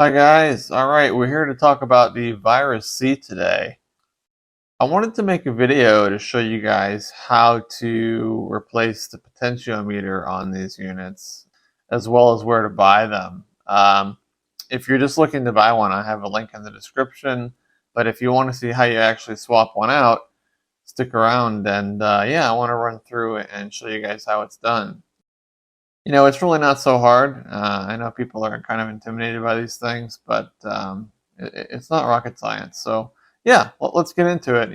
Hi guys, alright, we're here to talk about the Virus C today. I wanted to make a video to show you guys how to replace the potentiometer on these units, as well as where to buy them. If you're just looking to buy one, I have a link in the description, but if you want to see how you actually swap one out, stick around and yeah, I want to run through it and show you guys how it's done. You know, it's really not so hard. I know people are kind of intimidated by these things, but it's not rocket science. So yeah, let's get into it.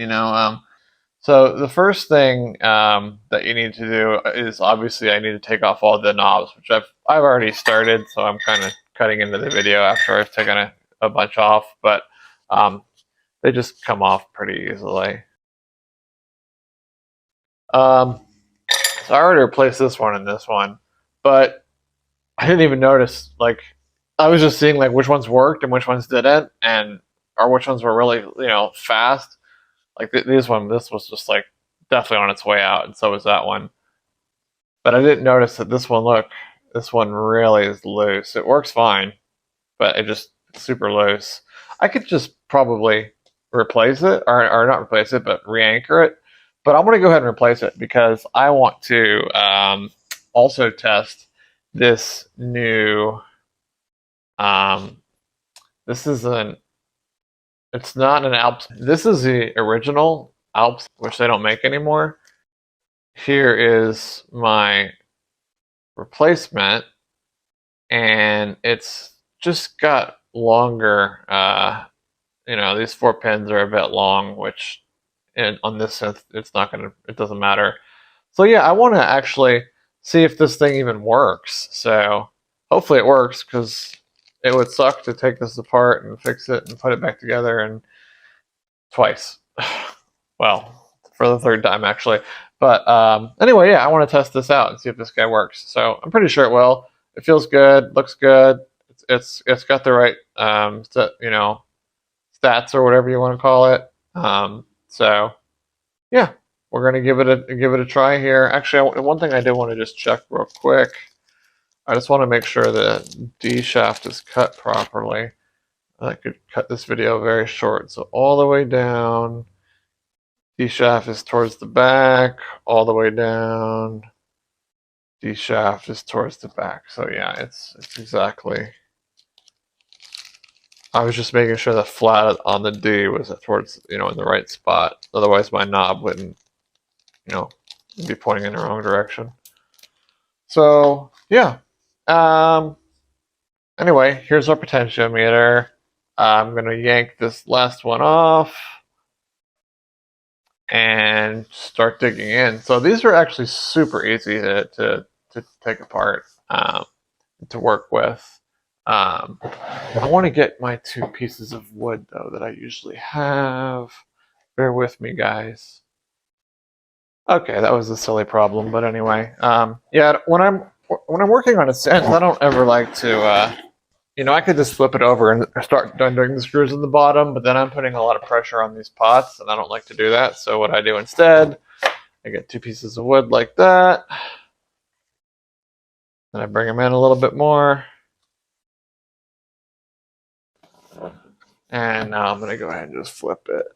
So the first thing that you need to do is obviously I need to take off all the knobs, which I've already started. So I'm kind of cutting into the video after I've taken a bunch off, but they just come off pretty easily. So I already replaced this one and this one, but I didn't even notice. Like, I was just seeing like which ones worked and which ones didn't, and or which ones were really fast. Like this was just like definitely on its way out, and so was that one. But I didn't notice that this one. Look, this one really is loose. It works fine, but it just super loose. I could just probably replace it, or not replace it, but re-anchor it. But I'm going to go ahead and replace it because I want to also test this new. This is it's not an Alps. This is the original Alps, which they don't make anymore. Here is my replacement, and it's just got longer. These 4 pins are a bit long, which on this synth, it doesn't matter. So yeah, I want to actually see if this thing even works. So hopefully it works, because it would suck to take this apart and fix it and put it back together and twice. Well, for the third time actually. But anyway, yeah, I want to test this out and see if this guy works. So I'm pretty sure it will. It feels good, looks good. It's got the right stats or whatever you want to call it. So yeah, we're gonna give it a try here. Actually, one thing I did want to just check real quick. I just want to make sure the D shaft is cut properly. I could cut this video very short. So all the way down, D shaft is towards the back, all the way down, D shaft is towards the back. So yeah, it's exactly. I was just making sure the flat on the D was towards, in the right spot. Otherwise my knob wouldn't, be pointing in the wrong direction. So yeah. Anyway, here's our potentiometer. I'm going to yank this last one off and start digging in. So these are actually super easy to take apart, to work with. I want to get my 2 pieces of wood, though, that I usually have. Bear with me, guys. Okay, that was a silly problem, but anyway. Yeah, when I'm working on a synth, I don't ever like to I could just flip it over and start undering the screws in the bottom, but then I'm putting a lot of pressure on these pots, and I don't like to do that. So what I do instead, I get 2 pieces of wood like that, and I bring them in a little bit more. And now I'm going to go ahead and just flip it.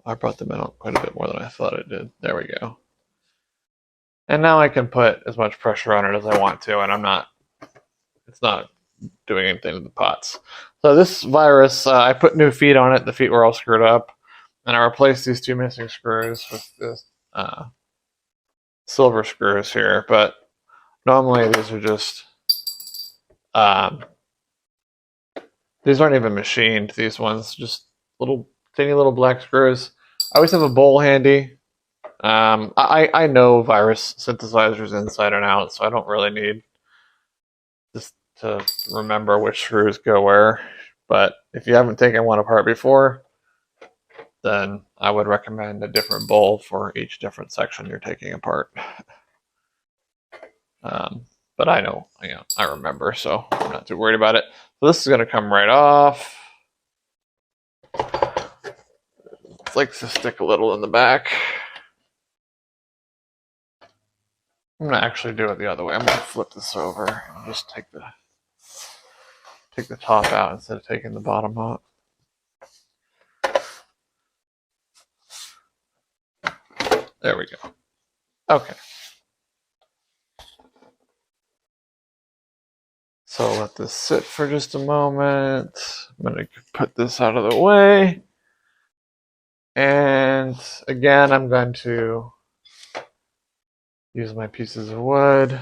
I brought them in quite a bit more than I thought it did. There we go. And now I can put as much pressure on it as I want to, and it's not doing anything to the pots. So this Virus, I put new feet on it. The feet were all screwed up, and I replaced these 2 missing screws with this silver screws here. But normally these are just these aren't even machined. These ones just teeny little black screws. I always have a bowl handy. I know Virus synthesizers inside and out, so I don't really need just to remember which screws go where. But if you haven't taken one apart before, then I would recommend a different bowl for each different section you're taking apart. But I know, I remember, so I'm not too worried about it. So this is going to come right off. It likes to stick a little in the back. I'm gonna actually do it the other way. I'm gonna flip this over and just take the top out instead of taking the bottom out. There we go. Okay. So let this sit for just a moment. I'm gonna put this out of the way. And again, I'm going to use my pieces of wood,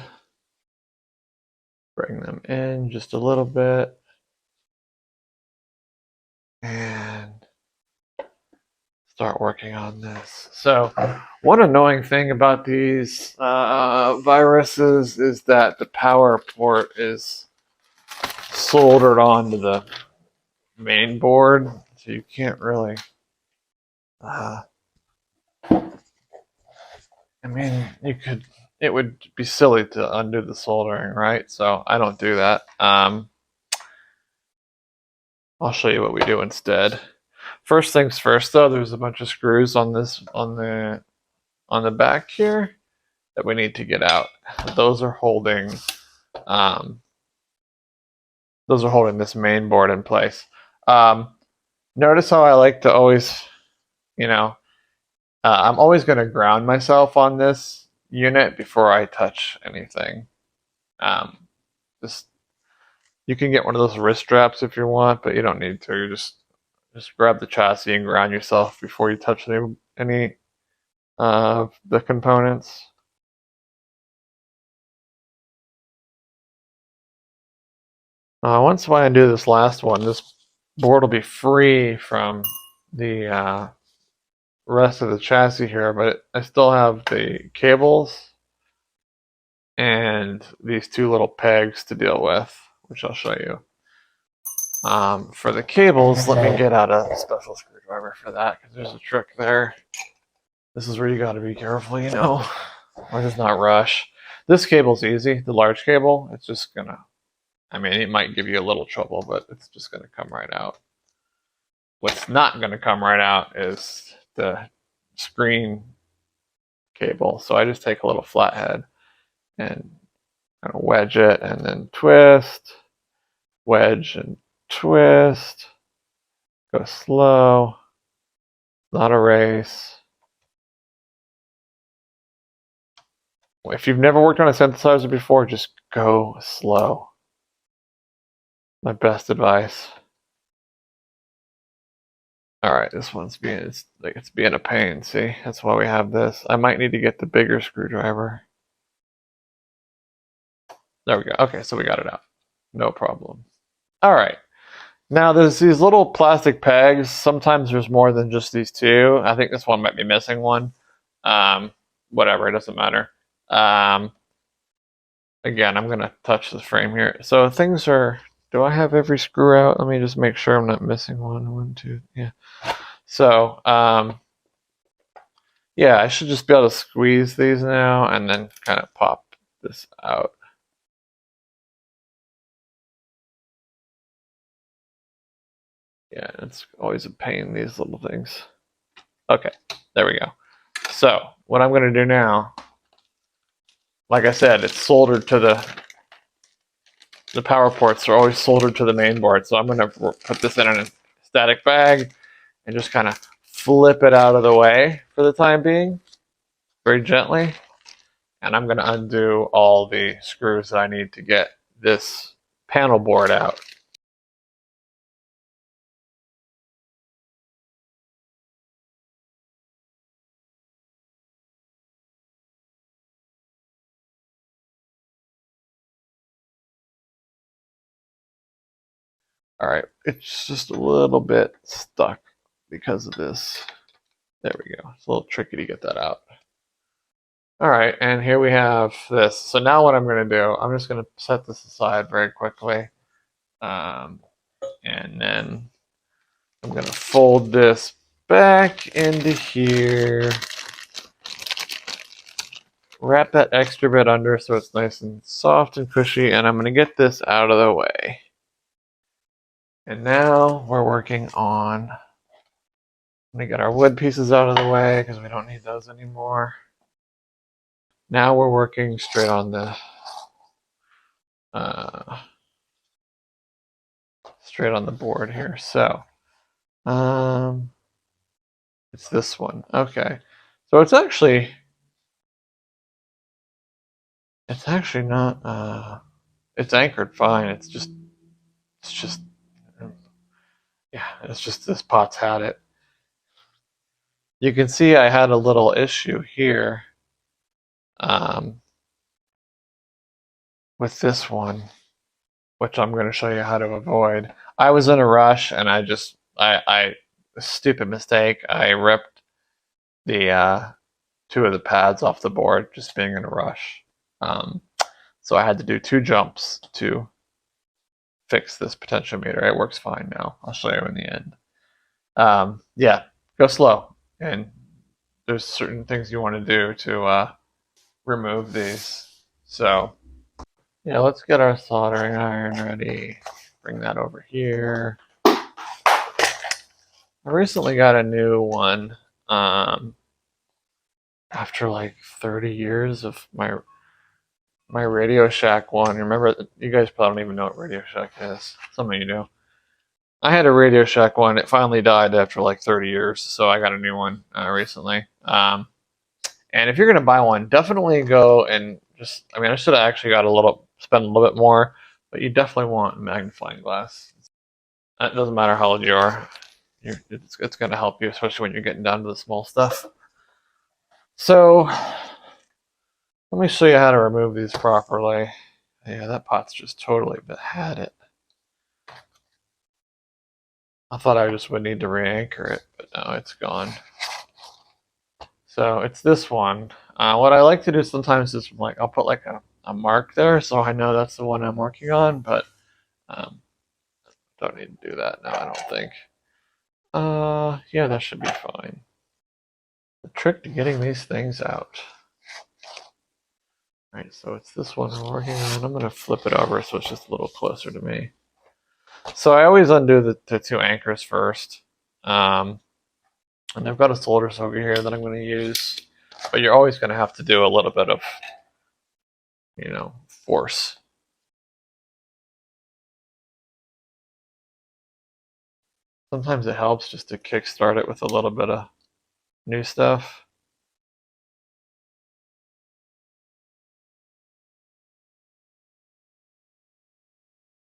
bring them in just a little bit, and start working on this. So one annoying thing about these viruses is that the power port is soldered onto the main board, so you can't really I mean, it would be silly to undo the soldering, right? So I don't do that. I'll show you what we do instead. First things first, though, there's a bunch of screws on the back here that we need to get out. Those are holding this main board in place. Notice how I like to always, I'm always going to ground myself on this unit before I touch anything. You can get one of those wrist straps if you want, but you don't need to. You just grab the chassis and ground yourself before you touch any of the components. Once I do this last one, this board will be free from the rest of the chassis here, but I still have the cables and these two little pegs to deal with, which I'll show you. For the cables, let me get out a special screwdriver for that, because there's a trick there. This is where you got to be careful, or just not rush. This cable's easy, the large cable. It's just gonna, it might give you a little trouble, but it's just gonna come right out. What's not gonna come right out is the screen cable. So I just take a little flathead and kind of wedge it, and then twist, wedge and twist, go slow, not a race. If you've never worked on a synthesizer before, just go slow. My best advice. All right, this one's it's being a pain. See, that's why we have this. I might need to get the bigger screwdriver. There we go. Okay, so we got it out. No problem. All right. Now there's these little plastic pegs. Sometimes there's more than just these two. I think this one might be missing one. Whatever, it doesn't matter. Again, I'm gonna touch the frame here. So things are, do I have every screw out? Let me just make sure I'm not missing one. 1, 2, yeah. So, yeah, I should just be able to squeeze these now and then kind of pop this out. Yeah, it's always a pain, these little things. Okay, there we go. So, what I'm gonna do now, like I said, it's soldered to the power ports are always soldered to the main board. So I'm going to put this in a static bag and just kind of flip it out of the way for the time being, very gently. And I'm going to undo all the screws that I need to get this panel board out. All right, it's just a little bit stuck because of this. There we go. It's a little tricky to get that out. All right, and here we have this. So now what I'm going to do, I'm just going to set this aside very quickly. And then I'm going to fold this back into here. Wrap that extra bit under so it's nice and soft and cushy, and I'm going to get this out of the way. And now we're working on, I'm going to get our wood pieces out of the way because we don't need those anymore. Now we're working straight on the board here. So it's this one. Okay. So it's actually not it's anchored fine. It's just yeah, it's just this pot's had it. You can see I had a little issue here with this one, which I'm going to show you how to avoid. I was in a rush and I stupid mistake. I ripped the two of the pads off the board just being in a rush. So I had to do 2 jumps to fix this potentiometer. It works fine now. I'll show you in the end. Yeah, go slow. And there's certain things you want to do to remove these. So yeah, let's get our soldering iron ready. Bring that over here. I recently got a new one after like 30 years of my Radio Shack one. Remember, you guys probably don't even know what Radio Shack is. Some of you do. I had a Radio Shack one. It finally died after like 30 years, so I got a new one recently. And if you're going to buy one, definitely go and just, I mean, I should have actually spend a little bit more, but you definitely want a magnifying glass. It doesn't matter how old you are. It's going to help you, especially when you're getting down to the small stuff. So let me show you how to remove these properly. Yeah, that pot's just totally had it. I thought I just would need to re-anchor it, but no, it's gone. So it's this one. What I like to do sometimes is like I'll put like a mark there so I know that's the one I'm working on, but don't need to do that now, I don't think. Yeah, that should be fine. The trick to getting these things out. Alright, so it's this one we're working on. I'm going to flip it over so it's just a little closer to me. So I always undo the 2 anchors first. And I've got a solder soaker here that I'm going to use. But you're always going to have to do a little bit of, force. Sometimes it helps just to kickstart it with a little bit of new stuff.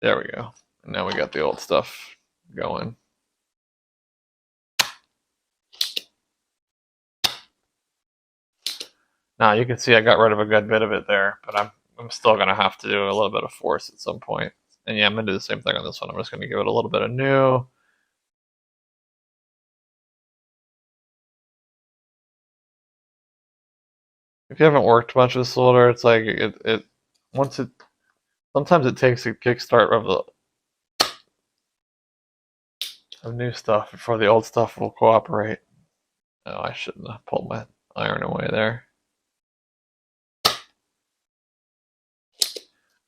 There we go. And now we got the old stuff going. Now you can see I got rid of a good bit of it there, but I'm still going to have to do a little bit of force at some point. And yeah, I'm going to do the same thing on this one. I'm just going to give it a little bit of new. If you haven't worked much with solder, it's like sometimes it takes a kickstart of new stuff before the old stuff will cooperate. Oh, I shouldn't have pulled my iron away there.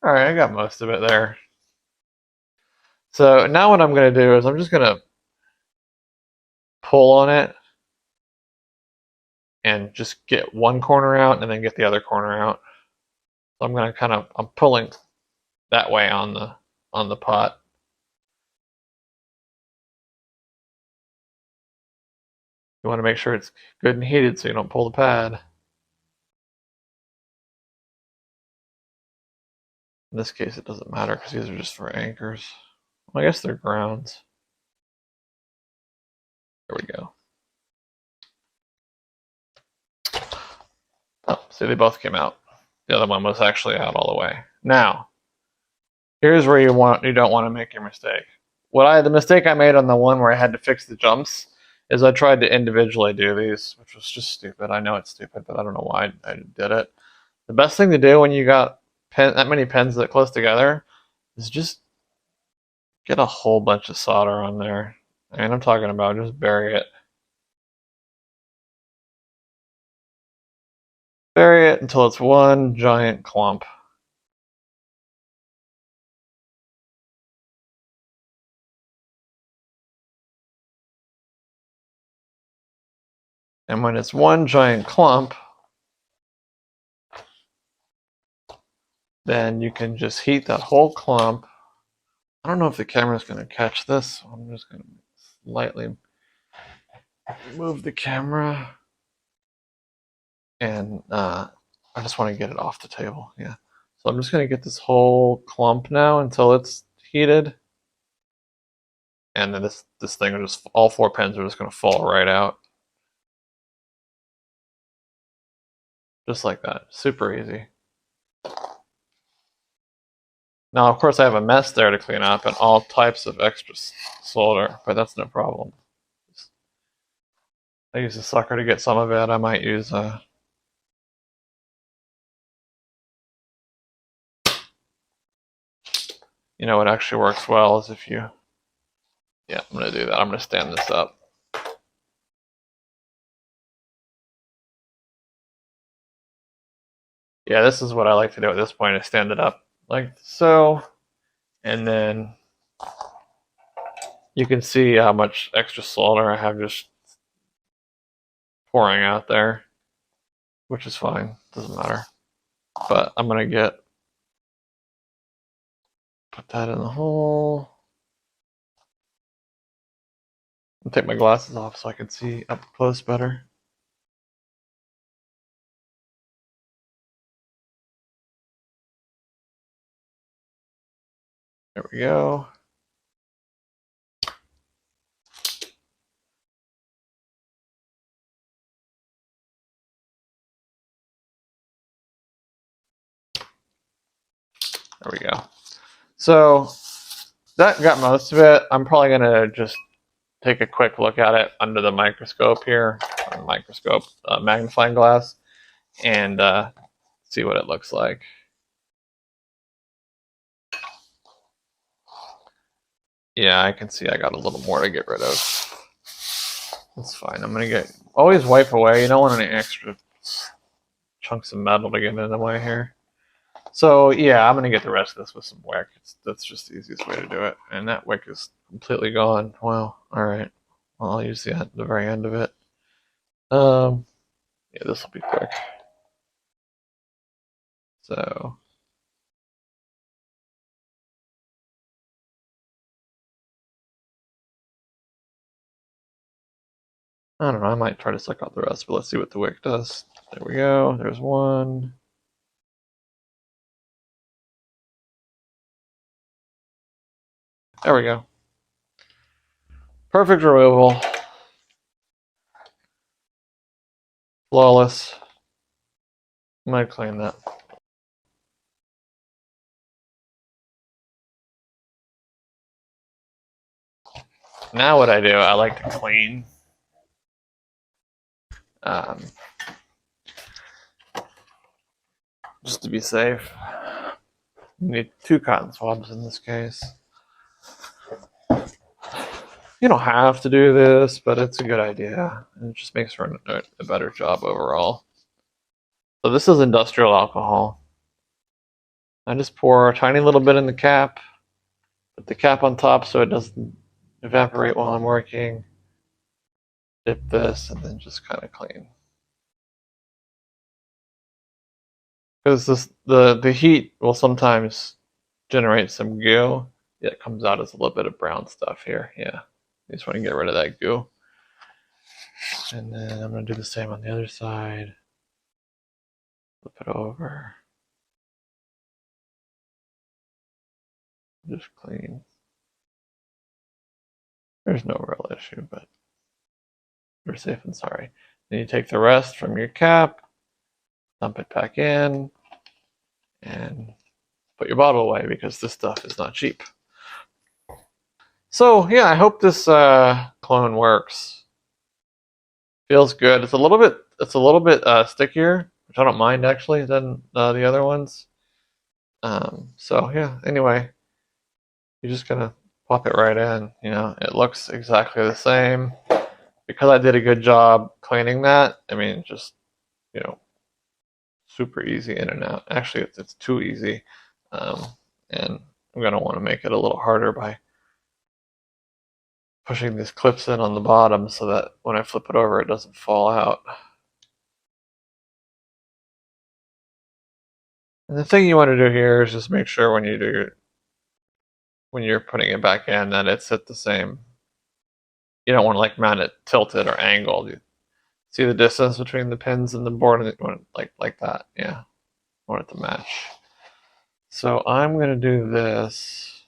Alright, I got most of it there. So now what I'm going to do is I'm just going to pull on it and just get one corner out and then get the other corner out. So I'm going to I'm pulling that way on the pot. You want to make sure it's good and heated so you don't pull the pad. In this case, it doesn't matter because these are just for anchors. Well, I guess they're grounds. There we go. Oh, see, they both came out. The other one was actually out all the way. Now, here's where you don't want to make your mistake. The mistake I made on the one where I had to fix the jumps is I tried to individually do these, which was just stupid. I know it's stupid, but I don't know why I did it. The best thing to do when you got that many pins that close together is just get a whole bunch of solder on there. And I'm talking about just bury it. Bury it until it's one giant clump. And when it's one giant clump, then you can just heat that whole clump. I don't know if the camera's going to catch this. I'm just going to slightly move the camera. And I just want to get it off the table. Yeah. So I'm just going to get this whole clump now until it's heated. And then this thing will just, all 4 pins are just going to fall right out. Just like that. Super easy. Now, of course, I have a mess there to clean up and all types of extra solder, but that's no problem. I use a sucker to get some of it. I might use a... You know what actually works well is if you... Yeah, I'm going to do that. I'm going to stand this up. Yeah, this is what I like to do at this point, is stand it up like so. And then you can see how much extra solder I have just pouring out there, which is fine, doesn't matter. But I'm gonna put that in the hole. I'll take my glasses off so I can see up close better. There we go. There we go. So that got most of it. I'm probably gonna just take a quick look at it under the microscope here, magnifying glass, and see what it looks like. Yeah, I can see I got a little more to get rid of. That's fine. I'm gonna always wipe away. You don't want any extra chunks of metal to get in the way here. So yeah, I'm gonna get the rest of this with some wick. That's just the easiest way to do it. And that wick is completely gone. Wow. All right. Well, I'll use the very end of it. Yeah, this will be quick. So. I don't know, I might try to suck out the rest, but let's see what the wick does. There we go, there's one. There we go. Perfect removal. Flawless. I might clean that. Now what I do, I like to clean. Just to be safe. You need 2 cotton swabs in this case. You don't have to do this, but it's a good idea. And it just makes for a better job overall. So this is industrial alcohol. I just pour a tiny little bit in the cap. Put the cap on top so it doesn't evaporate while I'm working. Dip this and then just kind of clean. Because the heat will sometimes generate some goo. Yeah, it comes out as a little bit of brown stuff here. Yeah, you just want to get rid of that goo. And then I'm going to do the same on the other side. Flip it over. Just clean. There's no real issue, but we're safe and sorry. Then you take the rest from your cap, dump it back in, and put your bottle away because this stuff is not cheap. So yeah, I hope this clone works. Feels good. It's a little bit stickier, which I don't mind actually than the other ones. So yeah. Anyway, you're just gonna pop it right in. You know, it looks exactly the same. Because I did a good job cleaning that. I mean, just super easy in and out. Actually, it's too easy, and I'm gonna want to make it a little harder by pushing these clips in on the bottom so that when I flip it over, it doesn't fall out. And the thing you want to do here is just make sure when you do when you're putting it back in that it's at the same. You don't want to like mount it tilted or angled. You see the distance between the pins and the board, and you want it like that. Yeah, I want it to match. So I'm gonna do this.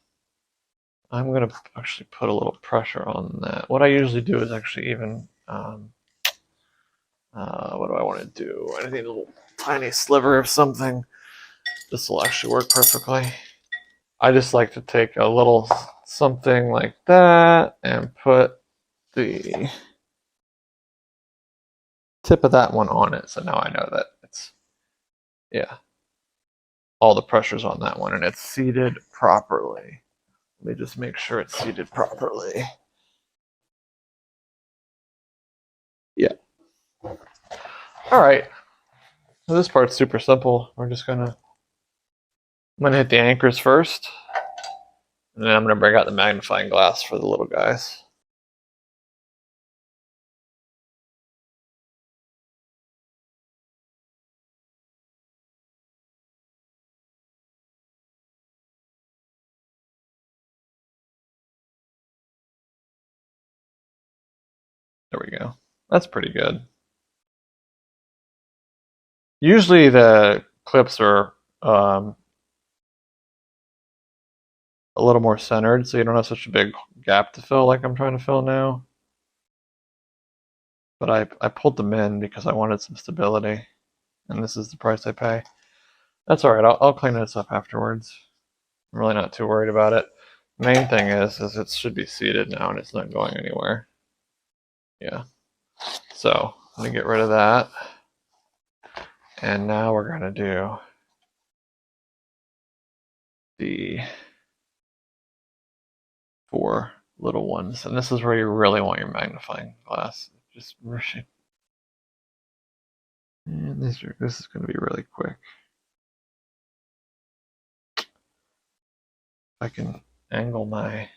I'm gonna actually put a little pressure on that. What I usually do is actually even. What do I want to do? I need a little tiny sliver of something. This will actually work perfectly. I just like to take a little something like that and put the tip of that one on it. So now I know that it's, yeah, all the pressure's on that one and it's seated properly. Let me just make sure it's seated properly. Yeah. All right. So this part's super simple. I'm gonna hit the anchors first, and then I'm gonna bring out the magnifying glass for the little guys. There we go. That's pretty good. Usually the clips are a little more centered, so you don't have such a big gap to fill like I'm trying to fill now. But I pulled them in because I wanted some stability, and this is the price I pay. That's all right. I'll clean this up afterwards. I'm really not too worried about it. Main thing is it should be seated now and it's not going anywhere. Yeah. So let me get rid of that. And now we're gonna do the 4 little ones. And this is where you really want your magnifying glass. Just rushing. And this is gonna be really quick. If I can angle my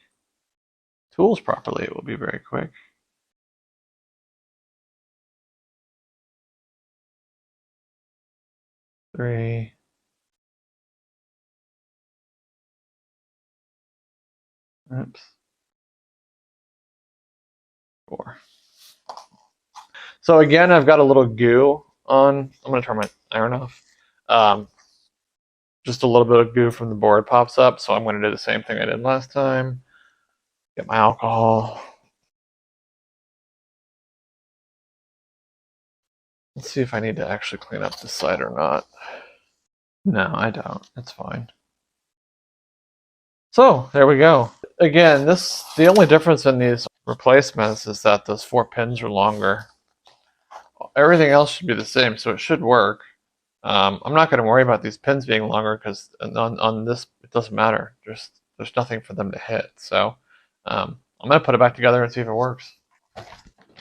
tools properly, it will be very quick. Three. Oops. 4. So again, I've got a little goo on. I'm gonna turn my iron off. Just a little bit of goo from the board pops up, so I'm gonna do the same thing I did last time. Get my alcohol. Let's see if I need to actually clean up this side or not. No, I don't. It's fine. So there we go. Again, the only difference in these replacements is that those 4 pins are longer. Everything else should be the same, so it should work. I'm not going to worry about these pins being longer because on this it doesn't matter. There's nothing for them to hit. So I'm going to put it back together and see if it works.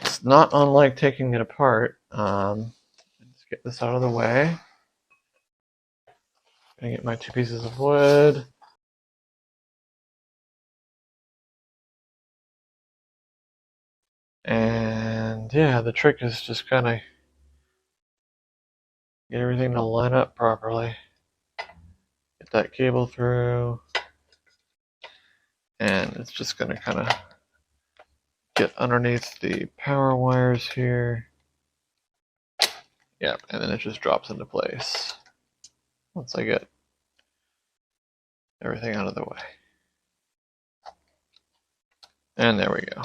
It's not unlike taking it apart. Let's get this out of the way. Gonna get my 2 pieces of wood. And yeah, the trick is just kind of get everything to line up properly. Get that cable through. And it's just going to kind of get underneath the power wires here. Yep, and then it just drops into place once I get everything out of the way. And there we go.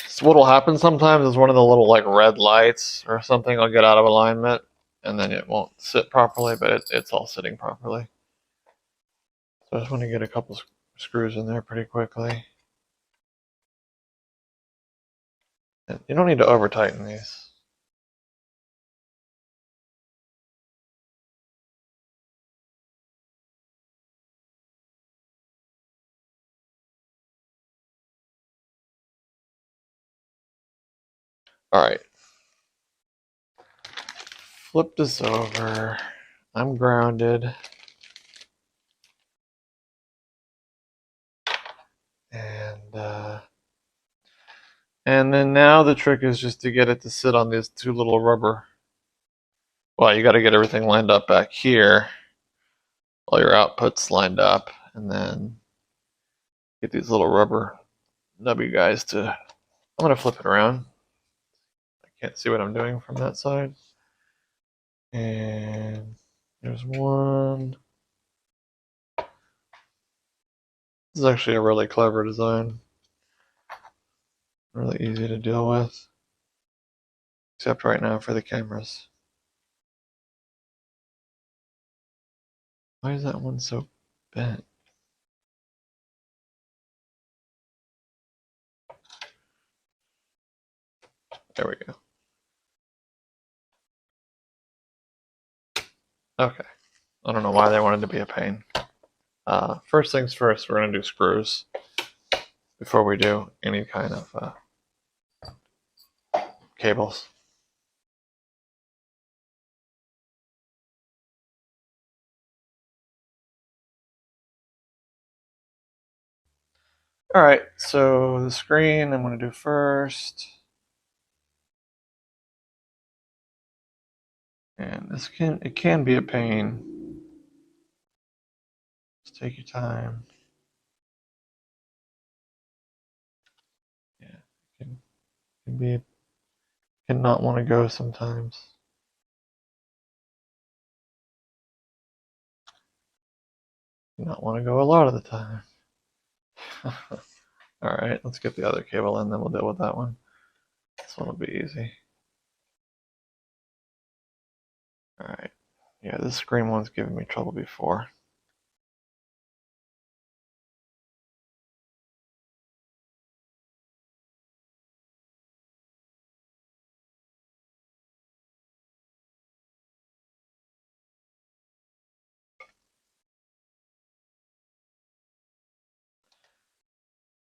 So what'll happen sometimes is one of the little like red lights or something will get out of alignment and then it won't sit properly, but it's all sitting properly. So I just want to get a couple screws in there pretty quickly. And you don't need to over tighten these. All right. Flip this over. I'm grounded. And then now the trick is just to get it to sit on these 2 little rubber Well, you got to get everything lined up back here, all your outputs lined up, and then get these little rubber nubby guys to, I'm going to flip it around. I can't see what I'm doing from that side. And there's one. This is actually a really clever design. Really easy to deal with. Except right now for the cameras. Why is that one so bent? There we go. Okay. I don't know why they wanted to be a pain. First things first, we're going to do screws before we do any kind of cables. Alright, so the screen I'm going to do first. And it can be a pain. Just take your time. Yeah, it can not want to go sometimes. Not want to go a lot of the time. Alright, let's get the other cable in, then we'll deal with that one. This one will be easy. Alright. Yeah, this green one's given me trouble before.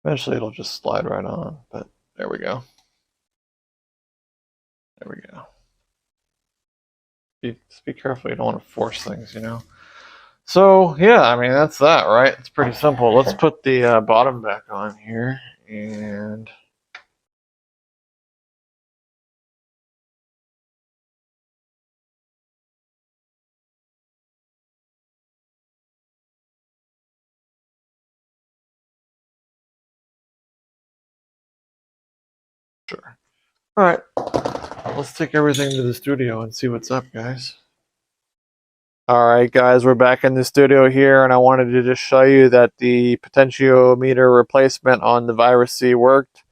Eventually it'll just slide right on, but there we go. There we go. Just be careful, you don't want to force things, you know. So, yeah, I mean, that's that, right? It's pretty simple. Let's put the bottom back on here, and sure. Alright, let's take everything to the studio and see what's up, guys. Alright guys, we're back in the studio here, and I wanted to just show you that the potentiometer replacement on the Virus C worked.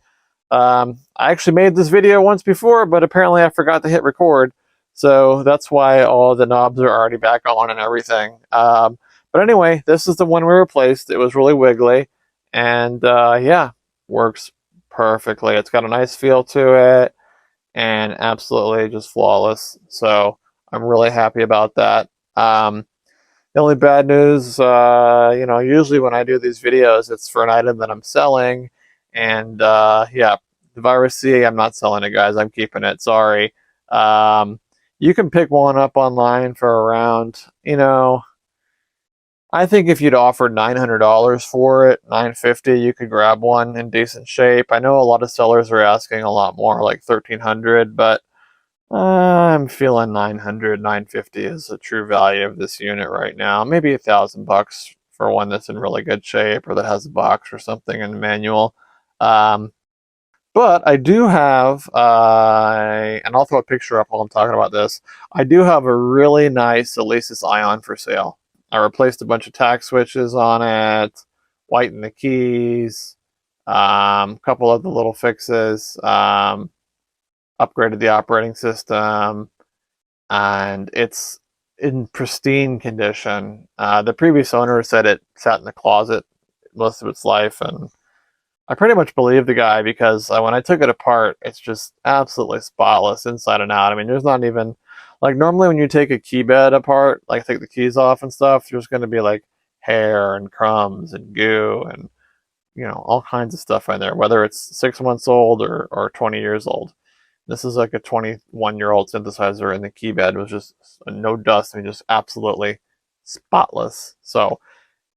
I actually made this video once before, but apparently I forgot to hit record, so that's why all the knobs are already back on and everything. But anyway, this is the one we replaced. It was really wiggly, and yeah, works perfectly. It's got a nice feel to it, and absolutely just flawless. So I'm really happy about that. The only bad news, you know, usually when I do these videos, it's for an item that I'm selling, and yeah, the Virus C, I'm not selling it, guys. I'm keeping it. Sorry. You can pick one up online for around, you know, I think if you'd offered $900 for it, $950, you could grab one in decent shape. I know a lot of sellers are asking a lot more, like $1,300, but I'm feeling 900, 950 is the true value of this unit right now. Maybe $1,000 for one that's in really good shape or that has a box or something and a manual. But I do have, and I'll throw a picture up while I'm talking about this. I do have a really nice Alesis Ion for sale. I replaced a bunch of tack switches on it, whitened the keys, a couple of the little fixes. Upgraded the operating system, and it's in pristine condition. The previous owner said it sat in the closet most of its life, and I pretty much believe the guy because when I took it apart, it's just absolutely spotless inside and out. I mean, there's not even, like, normally when you take a key bed apart, like take the keys off and stuff, there's going to be like hair and crumbs and goo and, you know, all kinds of stuff in there, whether it's 6 months old or 20 years old. This is like a 21-year-old synthesizer, and the key bed was just no dust. I mean, just absolutely spotless. So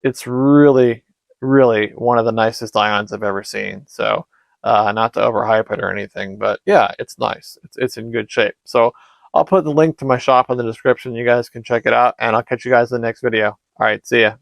it's really, really one of the nicest ions I've ever seen. So not to overhype it or anything, but yeah, it's nice. It's in good shape. So I'll put the link to my shop in the description. You guys can check it out, and I'll catch you guys in the next video. All right, see ya.